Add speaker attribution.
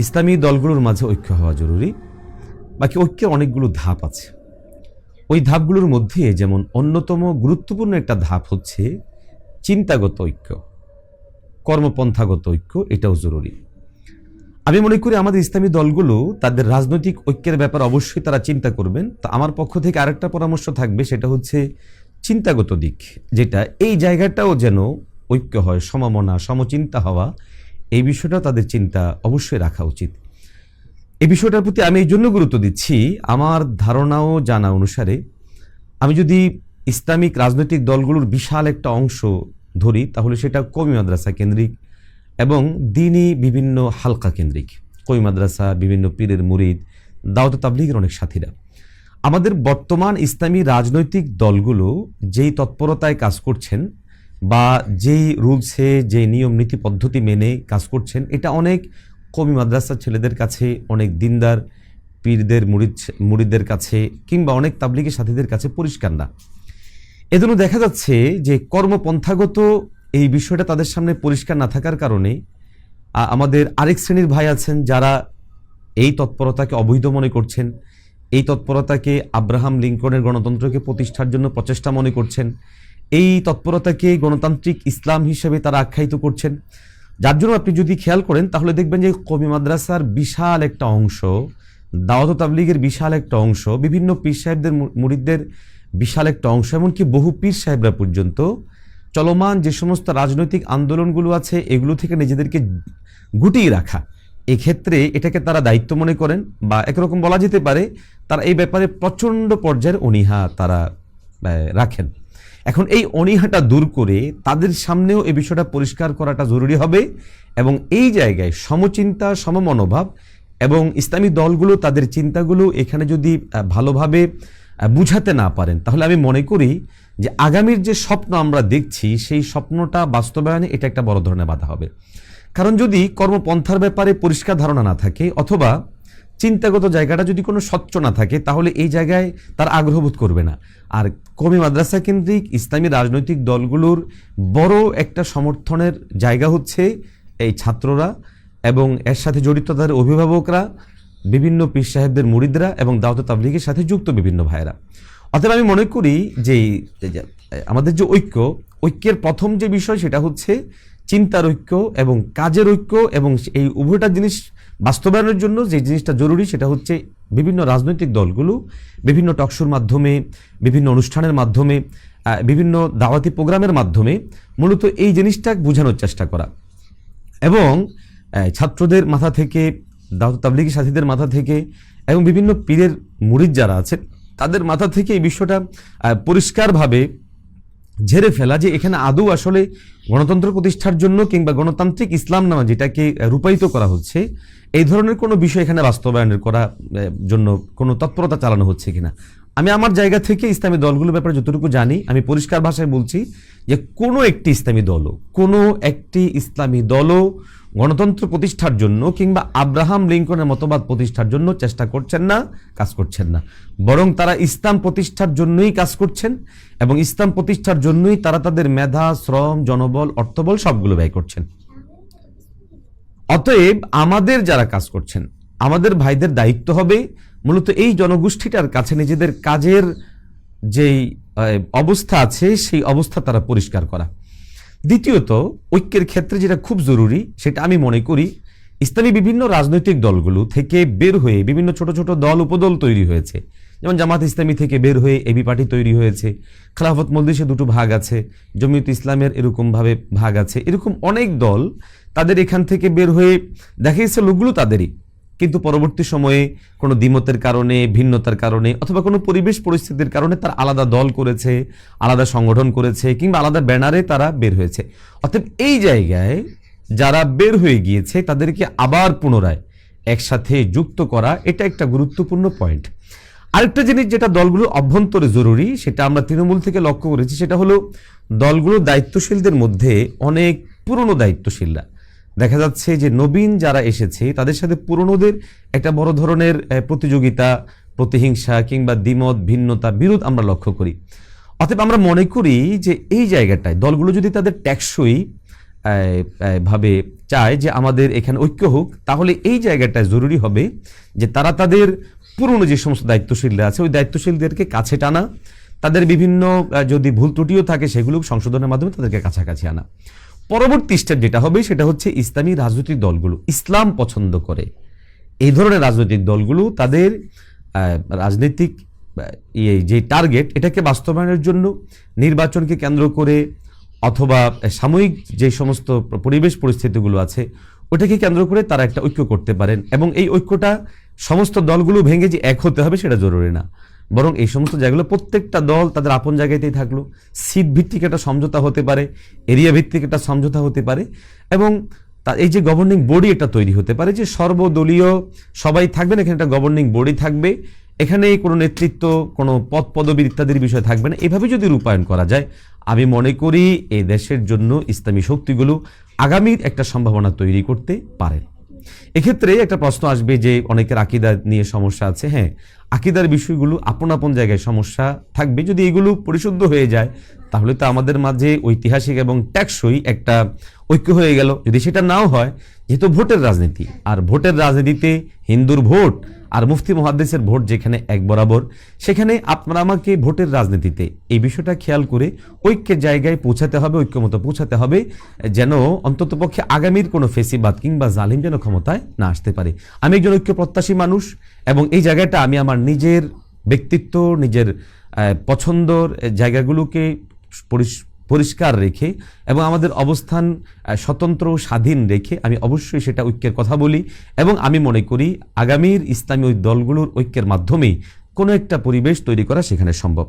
Speaker 1: ইসলামী দলগুলোর মাঝে ঐক্য হওয়া জরুরি। বাকি ঐক্যের অনেকগুলো ধাপ আছে। ওই ধাপগুলোর মধ্যে যেমন অন্যতম গুরুত্বপূর্ণ একটা ধাপ হচ্ছে চিন্তাগত ঐক্য, কর্মপন্থাগত ঐক্য, এটাও জরুরি। আমি মনে করি আমাদের ইসলামী দলগুলো তাদের রাজনৈতিক ঐক্যের ব্যাপারে অবশ্যই তারা চিন্তা করবেন। তো আমার পক্ষ থেকে আরেকটা পরামর্শ থাকবে, সেটা হচ্ছে চিন্তাগত দিক, যেটা এই জায়গাটাও যেন ঐক্য হয়, সমমনা সমচিন্তা হওয়া, এই বিষয়টাও তাদের চিন্তা অবশ্যই রাখা উচিত। এই বিষয়টার প্রতি আমি এই জন্য গুরুত্ব দিচ্ছি, আমার ধারণা ও জানা অনুসারে আমি যদি ইসলামিক রাজনৈতিক দলগুলোর বিশাল একটা অংশ ধরি, তাহলে সেটা কওমি মাদ্রাসা কেন্দ্রিক এবং দ্বীনি বিভিন্ন হালকা কেন্দ্রিক। কওমি মাদ্রাসা, বিভিন্ন পীরের মুরিদ, দাওয়াত তাবলীগের অনেক সাথীরা। আমাদের বর্তমান ইসলামী রাজনৈতিক দলগুলো যেই তৎপরতায় কাজ করছেন বা যেই রুলসে, যে নিয়ম নীতি পদ্ধতি মেনে কাজ করছেন, এটা অনেক কওমি মাদ্রাসার ছেলেদের কাছে, অনেক দিনদার পীরদের মুরিদদের কাছে, কিংবা অনেক তাবলীগের সাথীদের কাছে পরিষ্কার না। এজন্য দেখা যাচ্ছে যে কর্মপন্থাগত এই বিষয়টা তাদের সামনে পরিষ্কার না থাকার কারণে আমাদের আরেক শ্রেণীর ভাই আছেন যারা এই তৎপরতাকে অবৈধ মনে করছেন, এই তৎপরতাকে আব্রাহাম লিঙ্কনের গণতন্ত্রকে প্রতিষ্ঠার জন্য প্রচেষ্টা মনে করছেন, এই তৎপরতাকে গণতান্ত্রিক ইসলাম হিসেবে তারা আখ্যায়িত করছেন। যার জন্য আপনি যদি খেয়াল করেন তাহলে দেখবেন যে কওমি মাদ্রাসার বিশাল একটা অংশ, দাওয়াত তাবলীগের বিশাল একটা অংশ, বিভিন্ন পীর সাহেবদের মুরিদদের বিশাল একটা অংশ, এমনকি বহু পীর সাহেবরা পর্যন্ত চলমান যে সমস্ত রাজনৈতিক আন্দোলনগুলো আছে এগুলো থেকে নিজেদেরকে গুটিয়ে রাখা, এক্ষেত্রে এটাকে তারা দায়িত্ব মনে করেন, বা একরকম বলা যেতে পারে তারা এই ব্যাপারে প্রচণ্ড পর্যায়ের অনীহা তারা রাখেন। এখন এই অনীহাটা দূর করে তাদের সামনেও এই বিষয়টা পরিষ্কার করাটা জরুরি হবে, এবং এই জায়গায় সমচিন্তা, সমমনোভাব এবং ইসলামী দলগুলো তাদের চিন্তাগুলো এখানে যদি ভালোভাবে বুঝাতে না পারেন, তাহলে আমি মনে করি যে আগামীর যে স্বপ্ন আমরা দেখছি সেই স্বপ্নটা বাস্তবায়নে এটা একটা বড় ধরনের বাধা হবে। কারণ যদি কর্মপন্থার ব্যাপারে পরিষ্কার ধারণা না থাকে, অথবা চিন্তাগত জায়গাটা যদি কোনো স্বচ্ছ না থাকে, তাহলে এই জায়গায় তার আগ্রহবোধ করবে না। আর কওমি মাদ্রাসা কেন্দ্রিক ইসলামী রাজনৈতিক দলগুলোর বড় একটা সমর্থনের জায়গা হচ্ছে এই ছাত্ররা এবং এর সাথে জড়িত তাদের অভিভাবকরা, বিভিন্ন পীর সাহেবদের মুরিদরা এবং দাওয়াত তাবলীগের সাথে যুক্ত বিভিন্ন ভাইয়েরা। অতএব আমি মনে করি যে আমাদের যে ঐক্যের প্রথম যে বিষয় সেটা হচ্ছে চিন্তার ঐক্য এবং কাজের ঐক্য, এবং এই উভয়টা জিনিস বাস্তবায়নের জন্য যে জিনিসটা জরুরি সেটা হচ্ছে বিভিন্ন রাজনৈতিক দলগুলো বিভিন্ন টকশোর মাধ্যমে, বিভিন্ন অনুষ্ঠানের মাধ্যমে, বিভিন্ন দাওয়াতি প্রোগ্রামের মাধ্যমে মূলত এই জিনিসটা বোঝানোর চেষ্টা করা, এবং ছাত্রদের মাথা থেকে, দাওয়াত তাবলীগী সাথীদের মাথা থেকে এবং বিভিন্ন পীরের মুরিদ যারা আছেন তাদের মাথা থেকে এই বিষয়টা পরিষ্কারভাবে ঝেড়ে ফেলা যে এখানে আদৌ আসলে গণতন্ত্র প্রতিষ্ঠার জন্য কিংবা গণতান্ত্রিক ইসলাম নামে যেটাকে রূপায়িত করা হচ্ছে, এই ধরনের কোনো বিষয় এখানে বাস্তবায়নের করার জন্য কোনো তৎপরতা চালানো হচ্ছে কিনা। আমি আমার জায়গা থেকে ইসলামী দলগুলোর ব্যাপারে যতটুকু জানি, আমি পরিষ্কার ভাষায় বলছি যে কোনো একটি ইসলামী দলও গণতন্ত্র প্রতিষ্ঠার জন্য কিংবা আব্রাহাম লিঙ্কনের মতবাদ প্রতিষ্ঠার জন্য চেষ্টা করছেন না, কাজ করছেন না, বরং তারা ইসলাম প্রতিষ্ঠার জন্যই কাজ করছেন, এবং ইসলাম প্রতিষ্ঠার জন্যই তারা তাদের মেধা, শ্রম, জনবল, অর্থবল সবগুলো ব্যয় করছেন। অতএব আমাদের যারা কাজ করছেন, আমাদের ভাইদের দায়িত্ব হবে মূলত এই জনগোষ্ঠীটার কাছে নিজেদের কাজের যেই অবস্থা আছে সেই অবস্থা তারা পরিষ্কার করা। দ্বিতীয়ত, ঐক্যের ক্ষেত্রে যেটা খুব জরুরি সেটা আমি মনে করি ইসলামী বিভিন্ন রাজনৈতিক দলগুলো থেকে বের হয়ে বিভিন্ন ছোট ছোট দল, উপদল তৈরি হয়েছে। যেমন জামাত ইসলামী থেকে বের হয়ে এবি পার্টি তৈরি হয়েছে, খেলাফত মজলিসে দুটো ভাগ আছে, জমিয়ত ইসলামের এরকমভাবে ভাগ আছে, এরকম অনেক দল তাদের এখান থেকে বের হয়ে দেখা গেছে লোকগুলো তাদেরই, কিন্তু পরবর্তী সময়ে কোনো দ্বিমতের কারণে, ভিন্নতার কারণে অথবা কোনো পরিবেশ পরিস্থিতির কারণে তার আলাদা দল করেছে, আলাদা সংগঠন করেছে, কিংবা আলাদা ব্যানারে তারা বের হয়েছে। অর্থাৎ এই জায়গায় যারা বের হয়ে গিয়েছে তাদেরকে আবার পুনরায় একসাথে যুক্ত করা, এটা একটা গুরুত্বপূর্ণ পয়েন্ট। আরেকটা জিনিস যেটা দলগুলো অভ্যন্তরে জরুরি, সেটা আমরা তৃণমূল থেকে লক্ষ্য করেছি, সেটা হলো দলগুলো দায়িত্বশীলদের মধ্যে অনেক পুরনো দায়িত্বশীলরা দেখা যাচ্ছে যে নবীন যারা এসেছে তাদের সাথে পুরনোদের একটা বড় ধরনের প্রতিযোগিতা, প্রতিহিংসা কিংবা দ্বিমত, ভিন্নতা, বিরোধ আমরা লক্ষ্য করি। অতএব আমরা মনে করি যে এই জায়গাটায় দলগুলো যদি তাদের টেকসই ভাবে চায় যে আমাদের এখানে ঐক্য হোক, তাহলে এই জায়গাটা জরুরি হবে যে তারা তাদের পুরনো যে সমস্ত দায়িত্বশীলরা আছে ওই দায়িত্বশীলদেরকে কাছে টানা, তাদের বিভিন্ন যদি ভুল ত্রুটিও থাকে সেগুলো সংশোধনের মাধ্যমে তাদেরকে কাছাকাছি আনা। পরবর্তী স্টেপ যেটা হবে সেটা হচ্ছে ইসলামী রাজনৈতিক দলগুলো, ইসলাম পছন্দ করে এই ধরনের রাজনৈতিক দলগুলো তাদের রাজনৈতিক যে টার্গেট এটাকে বাস্তবায়নের জন্য নির্বাচনকে কেন্দ্র করে অথবা সাময়িক যে সমস্ত পরিবেশ পরিস্থিতিগুলো আছে ওটাকে কেন্দ্র করে তারা একটা ঐক্য করতে পারেন। এবং এই ঐক্যটা সমস্ত দলগুলো ভেঙে যে এক হতে হবে সেটা জরুরি না, বরং এই সমস্ত জায়গাগুলো প্রত্যেকটা দল তাদের আপন জায়গাতেই থাকলো, সিট ভিত্তিক একটা সমঝোতা হতে পারে, এরিয়া ভিত্তিক একটা সমঝোতা হতে পারে, এবং এই যে গভর্নিং বডি এটা তৈরি হতে পারে যে সর্বদলীয় সবাই থাকবেন, এখানে একটা গভর্নিং বডি থাকবে, এখানে কোনো নেতৃত্ব, কোনো পদ পদবি ইত্যাদির বিষয় থাকবে না। এভাবে যদি রূপায়ণ করা যায়, আমি মনে করি এই দেশের জন্য ইসলামী শক্তিগুলো আগামীর একটা সম্ভাবনা তৈরি করতে পারে। এক্ষেত্রে একটা প্রশ্ন আসবে যে অনেকের আকীদা নিয়ে সমস্যা আছে। হ্যাঁ, আকীদার বিষয়গুলো আপন আপন জায়গায় সমস্যা থাকবে, যদি এগুলো পরিশুদ্ধ হয়ে যায় তাহলে তো আমাদের মাঝে ঐতিহাসিক এবং টেকসই একটা ঐক্য হয়ে গেল। যদি সেটা নাও হয়, যেহেতু ভোটের রাজনীতি, আর ভোটের রাজনীতিতে হিন্দুর ভোট আর মুফতি মুহাদ্দিসের ভোট যেখানে এক বরাবর, সেখানে আপনারা আমাকে ভোটের রাজনীতিতে এই বিষয়টা খেয়াল করে ঐক্যের জায়গায় পৌঁছাতে হবে, ঐক্যমতো পৌঁছাতে হবে, যেন অন্ততপক্ষে আগামীর কোনো ফেসিবাদ কিংবা জালিম যেন ক্ষমতায় না আসতে পারে। আমি একজন ঐক্য প্রত্যাশী মানুষ, এবং এই জায়গাটা আমি আমার নিজের ব্যক্তিত্ব, নিজের পছন্দর জায়গাগুলোকে পরিষ্কার রেখে এবং আমাদের অবস্থান স্বতন্ত্র স্বাধীন রেখে আমি অবশ্যই সেটা ঐক্যের কথা বলি। এবং আমি মনে করি আগামীর ইসলামী দলগুলোর ঐক্যের মাধ্যমেই কোনো একটা পরিবেশ তৈরি করা সেখানে সম্ভব।